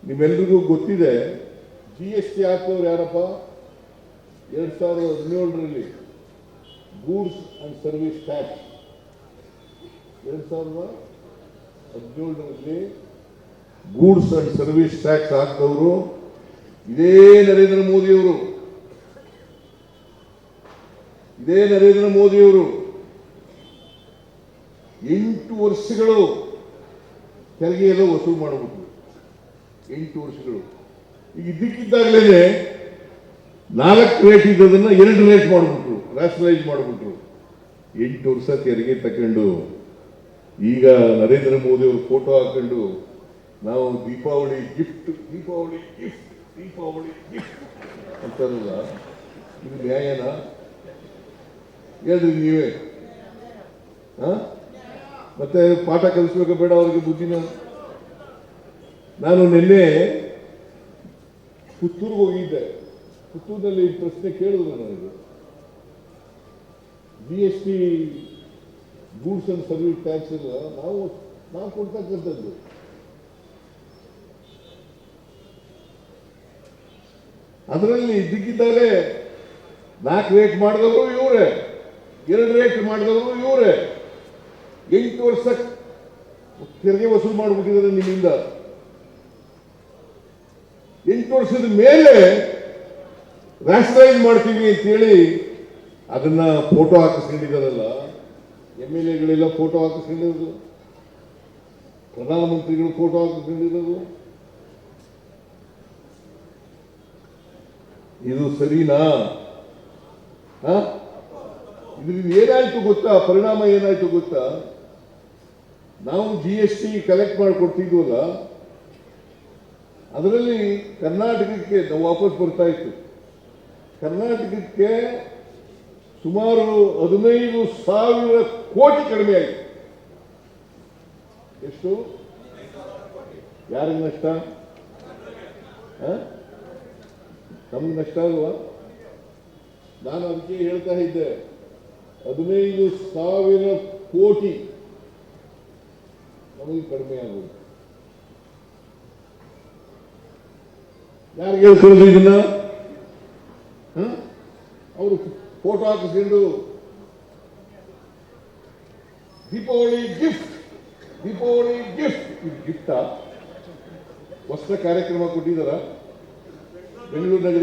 ನಿಮ್ಮೆಲ್ರಿಗೂ ಗೊತ್ತಿದೆ, GST ಹಾಕಿದವ್ರು ಯಾರಪ್ಪ? 2017ರಲ್ಲಿ ಗೂಡ್ಸ್ ಅಂಡ್ ಸರ್ವಿಸ್ ಟ್ಯಾಕ್ಸ್ 2017ರಲ್ಲಿ ಗೂಡ್ಸ್ ಅಂಡ್ ಸರ್ವಿಸ್ ಟ್ಯಾಕ್ಸ್ ಹಾಕಿದವರು ಇದೇ ನರೇಂದ್ರ ಮೋದಿಯವರು. 8 ವರ್ಷಗಳು ತೆರಿಗೆ ಎಲ್ಲ ವಸೂಲು ಮಾಡಿಬಿಟ್ರು. 8 ವರ್ಷಗಳು. ಈಗ ಇದ್ದಕ್ಕಿದ್ದಾಗಲೇ 4 ರೇಟ್ ಇದ್ದದನ್ನ 2 ರೇಟ್ ಮಾಡಿಬಿಟ್ರು, ರ್ಯಾಷನಲೈಸ್ ಮಾಡಿಬಿಟ್ರು. 8 ವರ್ಷ ತೆರಿಗೆ ತಕೊಂಡು ಈಗ ನರೇಂದ್ರ ಮೋದಿ ಅವರು ಫೋಟೋ ಹಾಕೊಂಡು ನಾವು ದೀಪಾವಳಿ ಗಿಫ್ಟ್ ಅಂತಾರಲ್ಲ, ಇದು ನ್ಯಾಯನಾ? ಹೇಳ್ರಿ ನೀವೇ. ಮತ್ತೆ ಪಾಠ ಕಲಿಸ್ಬೇಕು ಬೇಡ ಅವ್ರಿಗೆ ಬುದ್ಧಿನ? ನಾನು ನಿನ್ನೆ ಪುತ್ತೂರಿಗೆ ಹೋಗಿದ್ದೆ. ಪುತ್ತೂರಿನಲ್ಲಿ ಪ್ರಶ್ನೆ ಕೇಳಿದ್ರು ನನಗೆ, GST goods and service tax ಎಲ್ಲ ನಾವು ಕೊಡ್ತಕ್ಕಂಥದ್ದು. ಅದರಲ್ಲಿ ಇದ್ದಕ್ಕಿದ್ದಾಗಲೇ 4 ರೇಟ್ ಮಾಡಿದವರು ಇವರೇ, 2 ರೇಟ್ ಮಾಡಿದವರು ಇವರೇ. 8 ವರ್ಷ ತೆರಿಗೆ ವಸೂಲು ಮಾಡಿಬಿಟ್ಟಿದ್ದಾರೆ ನಿಮ್ಮಿಂದ. 8 ವರ್ಷದ ಮೇಲೆ ರ್ಯಾಷನಲೈಸ್ ಮಾಡ್ತೀವಿ ಅಂತೇಳಿ ಅದನ್ನ ಫೋಟೋ ಹಾಕಿಸ್ಕೊಂಡಿದ್ದಾರಲ್ಲ, MLAಗಳೆಲ್ಲ ಫೋಟೋ ಹಾಕಿಸ್ಕೊಂಡಿರೋದು, ಪ್ರಧಾನಮಂತ್ರಿಗಳು ಫೋಟೋ ಹಾಕಿಸ್ಕೊಂಡಿರೋದು. ಇದು ಸರಿನಾ? ಇದರಿಂದ ಏನಾಯ್ತು ಗೊತ್ತಾ? ಪರಿಣಾಮ ಏನಾಯ್ತು ಗೊತ್ತಾ? ನಾವು GST ಕಲೆಕ್ಟ್ ಮಾಡಿಕೊಡ್ತಿದ್ವಲ್ಲ, ಅದರಲ್ಲಿ ಕರ್ನಾಟಕಕ್ಕೆ ನಾವು ವಾಪಸ್ ಬರ್ತಾ ಇತ್ತು. ಕರ್ನಾಟಕಕ್ಕೆ ಸುಮಾರು 15,000 ಕೋಟಿ ಕಡಿಮೆ ಆಯಿತು. ಎಷ್ಟು? ಯಾರಿಗೆ ನಷ್ಟ? ನಮ್ಗೆ ನಷ್ಟ ಅಲ್ವಾ? ನಾನು ಅದಕ್ಕೆ ಹೇಳ್ತಾ ಇದ್ದೆ, 15,000 ಕೋಟಿ ನಮಗೆ ಕಡಿಮೆ ಆಗೋದು. ಯಾರಿಗೆ ಹೇಳ್ಕೊಳ್ಳೋದು ಇದನ್ನ? ಅವರು ಫೋಟೋ ಹಾಕಿಸ್ಕೊಂಡು ದೀಪಾವಳಿ ಗಿಫ್ಟ್ ಇದು ಗಿಫ್ಟಾ? ಹೊಸ ಕಾರ್ಯಕ್ರಮ ಕೊಟ್ಟಿದ್ದಾರ ಬೆಂಗಳೂರಿನಲ್ಲಿ?